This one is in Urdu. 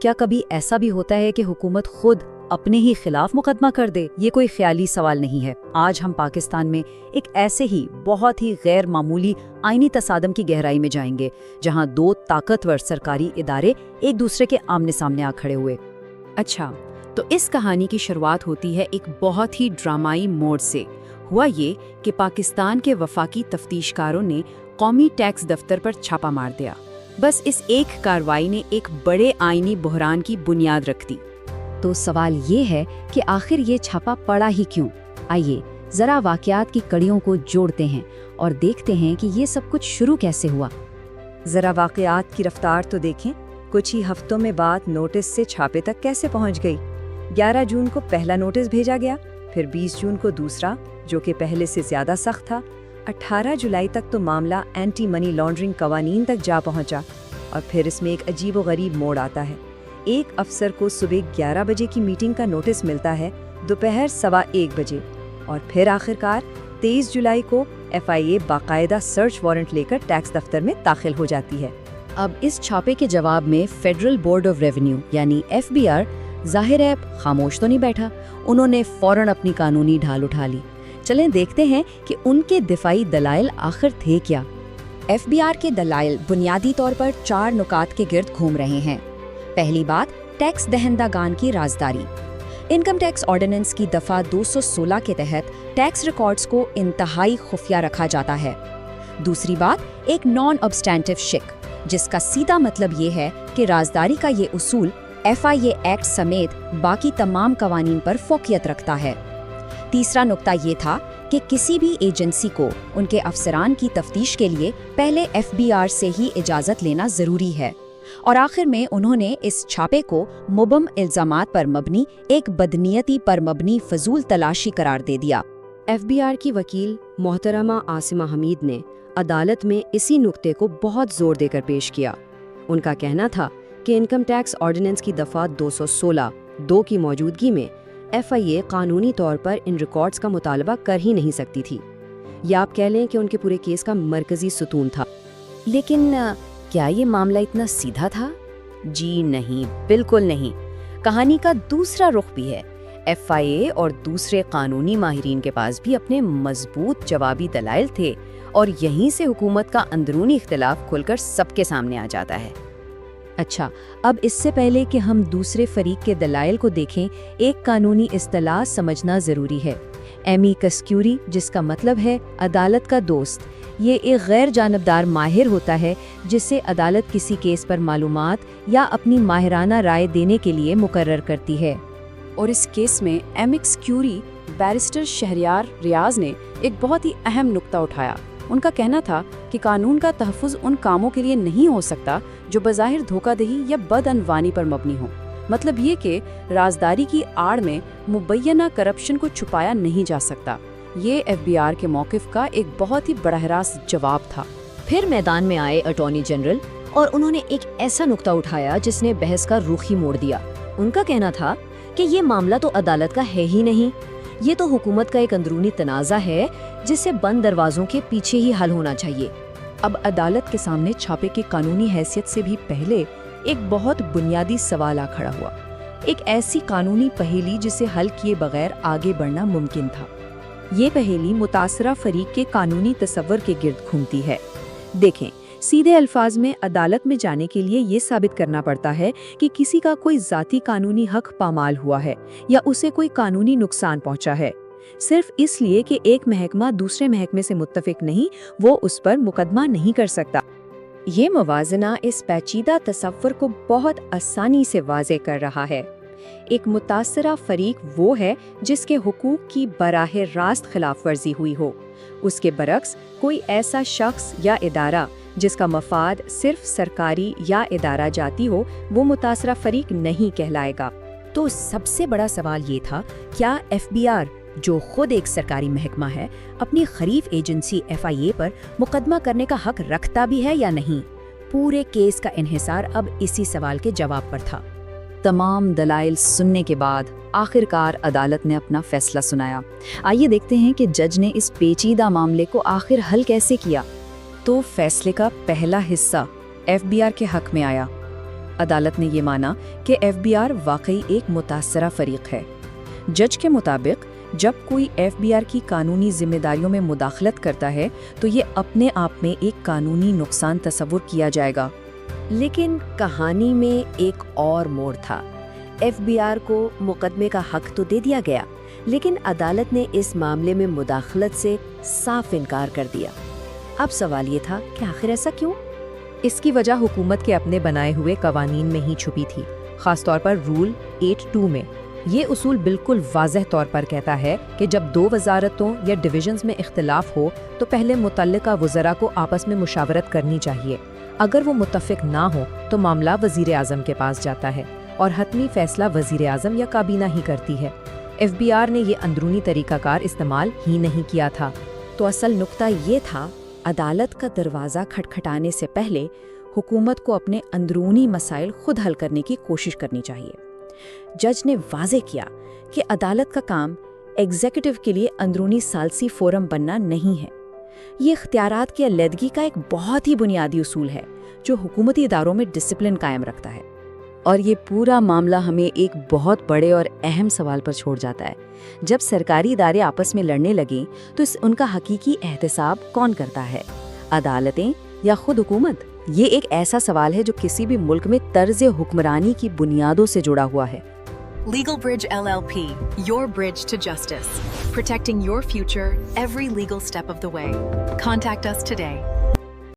کیا کبھی ایسا بھی ہوتا ہے کہ حکومت خود اپنے ہی خلاف مقدمہ کر دے؟ یہ کوئی خیالی سوال نہیں ہے۔ آج ہم پاکستان میں ایک ایسے ہی بہت ہی غیر معمولی آئینی تصادم کی گہرائی میں جائیں گے، جہاں دو طاقتور سرکاری ادارے ایک دوسرے کے آمنے سامنے آ کھڑے ہوئے۔ اچھا، تو اس کہانی کی شروعات ہوتی ہے ایک بہت ہی ڈرامائی موڑ سے۔ ہوا یہ کہ پاکستان کے وفاقی تفتیشکاروں نے قومی ٹیکس دفتر پر چھاپا مار دیا۔ بس اس ایک کارروائی نے ایک بڑے آئینی بحران کی بنیاد رکھ دی۔ تو سوال یہ ہے کہ آخر یہ چھاپا پڑا ہی کیوں؟ آئیے ذرا واقعات کی کڑیوں کو جوڑتے ہیں اور دیکھتے ہیں کہ یہ سب کچھ شروع کیسے ہوا۔ ذرا واقعات کی رفتار تو دیکھیں، کچھ ہی ہفتوں میں بات نوٹس سے چھاپے تک کیسے پہنچ گئی۔ 11 جون کو پہلا نوٹس بھیجا گیا، پھر 20 جون کو دوسرا، جو کہ پہلے سے زیادہ سخت تھا۔ 18 جولائی تک تو معاملہ اینٹی منی لانڈرنگ قوانین تک جا پہنچا، اور پھر اس میں ایک عجیب و غریب موڑ آتا ہے۔ ایک افسر کو صبح 11 بجے کی میٹنگ کا نوٹس ملتا ہے، دوپہر 1:15 بجے، اور پھر آخرکار 23 جولائی کو FIA باقاعدہ سرچ وارنٹ لے کر ٹیکس دفتر میں داخل ہو جاتی ہے۔ اب اس چھاپے کے جواب میں فیڈرل بورڈ آف ریونیو یعنی FBR ظاہر ہے خاموش تو نہیں بیٹھا، انہوں نے فوراً اپنی قانونی ڈھال اٹھا لی۔ چلیں دیکھتے ہیں کہ ان کے دفاعی دلائل آخر تھے کیا۔ FBR کے دلائل بنیادی طور پر 4 نکات کے گرد گھوم رہے ہیں۔ پہلی بات، ٹیکس دہندگان کی رازداری۔ انکم ٹیکس آرڈیننس کی دفعہ 216 کے تحت ٹیکس ریکارڈز کو انتہائی خفیہ رکھا جاتا ہے۔ دوسری بات، ایک نان ابسٹینٹیو شک، جس کا سیدھا مطلب یہ ہے کہ رازداری کا یہ اصول FIA ایکٹ سمیت باقی تمام قوانین پر فوقیت رکھتا ہے۔ تیسرا نقطہ یہ تھا کہ کسی بھی ایجنسی کو ان کے افسران کی تفتیش کے لیے پہلے FBR سے ہی اجازت لینا ضروری ہے۔ اور آخر میں انہوں نے اس چھاپے کو مبہم الزامات پر مبنی ایک بدنیتی پر مبنی فضول تلاشی قرار دے دیا۔ FBR کی وکیل محترمہ عاصمہ حمید نے عدالت میں اسی نقطے کو بہت زور دے کر پیش کیا۔ ان کا کہنا تھا کہ انکم ٹیکس آرڈیننس کی دفعہ 216(2) کی موجودگی میں FIA قانونی طور پر ان ریکارڈز کا مطالبہ کر ہی نہیں سکتی تھی، یا آپ کہہ لیں کہ ان کے پورے کیس کا مرکزی ستون تھا۔ لیکن کیا یہ معاملہ اتنا سیدھا تھا؟ جی نہیں، بالکل نہیں۔ کہانی کا دوسرا رخ بھی ہے۔ FIA اور دوسرے قانونی ماہرین کے پاس بھی اپنے مضبوط جوابی دلائل تھے، اور یہیں سے حکومت کا اندرونی اختلاف کھل کر سب کے سامنے آ جاتا ہے۔ اچھا، اب اس سے پہلے کہ ہم دوسرے فریق کے دلائل کو دیکھیں، ایک قانونی اصطلاح سمجھنا ضروری ہے، ایمیکس کیوری، جس کا مطلب ہے عدالت کا دوست۔ یہ ایک غیر جانبدار ماہر ہوتا ہے جسے عدالت کسی کیس پر معلومات یا اپنی ماہرانہ رائے دینے کے لیے مقرر کرتی ہے۔ اور اس کیس میں ایمیکس کیوری بیرسٹر شہریار ریاض نے ایک بہت ہی اہم نقطہ اٹھایا۔ ان کا کہنا تھا کہ قانون کا تحفظ ان کاموں کے لیے نہیں ہو سکتا جو بظاہر دھوکہ دہی یا بدعنوانی پر مبنی ہوں۔ مطلب یہ کہ رازداری کی آڑ میں مبینہ کرپشن کو چھپایا نہیں جا سکتا۔ یہ FBR کے موقف کا ایک بہت ہی براہ راست جواب تھا۔ پھر میدان میں آئے اٹارنی جنرل، اور انہوں نے ایک ایسا نقطہ اٹھایا جس نے بحث کا رخ ہی موڑ دیا۔ ان کا کہنا تھا کہ یہ معاملہ تو عدالت کا ہے ہی نہیں، یہ تو حکومت کا ایک اندرونی تنازع ہے جسے بند دروازوں کے پیچھے ہی حل ہونا چاہیے۔ اب عدالت کے سامنے چھاپے کی قانونی حیثیت سے بھی پہلے ایک بہت بنیادی سوال آ کھڑا ہوا، ایک ایسی قانونی پہیلی جسے حل کیے بغیر آگے بڑھنا ممکن تھا۔ یہ پہیلی متاثرہ فریق کے قانونی تصور کے گرد گھومتی ہے۔ دیکھیں، سیدھے الفاظ میں عدالت میں جانے کے لیے یہ ثابت کرنا پڑتا ہے کہ کسی کا کوئی ذاتی قانونی حق پامال ہوا ہے یا اسے کوئی قانونی نقصان پہنچا ہے۔ صرف اس لیے کہ ایک محکمہ دوسرے محکمے سے متفق نہیں، وہ اس پر مقدمہ نہیں کر سکتا۔ یہ موازنہ اس پیچیدہ تصور کو بہت آسانی سے واضح کر رہا ہے۔ ایک متاثرہ فریق وہ ہے جس کے حقوق کی براہ راست خلاف ورزی ہوئی ہو۔ اس کے برعکس کوئی ایسا شخص یا ادارہ جس کا مفاد صرف سرکاری یا ادارہ جاتی ہو، وہ متاثرہ فریق نہیں کہلائے گا۔ تو سب سے بڑا سوال یہ تھا، کیا FBR، جو خود ایک سرکاری محکمہ ہے، اپنی خریف ایجنسی FIA پر مقدمہ کرنے کا حق رکھتا بھی ہے یا نہیں؟ پورے کیس کا انحصار اب اسی سوال کے جواب پر تھا۔ تمام دلائل سننے کے بعد آخرکار عدالت نے اپنا فیصلہ سنایا۔ آئیے دیکھتے ہیں کہ جج نے اس پیچیدہ معاملے کو آخر حل کیسے کیا۔ تو فیصلے کا پہلا حصہ FBR کے حق میں آیا۔ عدالت نے یہ مانا کہ FBI واقعی ایک متاثرہ فریق ہے۔ جج کے مطابق جب کوئی FBI کی قانونی ذمہ داریوں میں مداخلت کرتا ہے تو یہ اپنے آپ میں ایک قانونی نقصان تصور کیا جائے گا۔ لیکن کہانی میں ایک اور موڑ تھا۔ FBI کو مقدمے کا حق تو دے دیا گیا، لیکن عدالت نے اس معاملے میں مداخلت سے صاف انکار کر دیا۔ اب سوال یہ تھا کہ آخر ایسا کیوں؟ اس کی وجہ حکومت کے اپنے بنائے ہوئے قوانین میں ہی چھپی تھی، خاص طور پر رول 8(2) میں۔ یہ اصول بالکل واضح طور پر کہتا ہے کہ جب دو وزارتوں یا ڈویژنز میں اختلاف ہو تو پہلے متعلقہ وزراء کو آپس میں مشاورت کرنی چاہیے۔ اگر وہ متفق نہ ہو تو معاملہ وزیر اعظم کے پاس جاتا ہے اور حتمی فیصلہ وزیر اعظم یا کابینہ ہی کرتی ہے۔ FBI نے یہ اندرونی طریقہ کار استعمال ہی نہیں کیا تھا۔ تو اصل نقطہ یہ تھا، عدالت کا دروازہ کھٹکھٹانے سے پہلے حکومت کو اپنے اندرونی مسائل خود حل کرنے کی کوشش کرنی چاہیے۔ جج نے واضح کیا کہ عدالت کا کام ایگزیکٹو کے لیے اندرونی ثالثی فورم بننا نہیں ہے۔ یہ اختیارات کی علیحدگی کا ایک بہت ہی بنیادی اصول ہے جو حکومتی اداروں میں ڈسپلن قائم رکھتا ہے۔ اور یہ پورا معاملہ ہمیں ایک بہت بڑے اور اہم سوال پر چھوڑ جاتا ہے۔ جب سرکاری ادارے آپس میں لڑنے لگیں تو ان کا حقیقی احتساب کون کرتا ہے؟ عدالتیں یا خود حکومت؟ یہ ایک ایسا سوال ہے جو کسی بھی ملک میں طرز حکمرانی کی بنیادوں سے جڑا ہوا ہے۔ Legal Bridge LLP, your bridge to justice. Protecting your future every legal step of the way. Contact us today.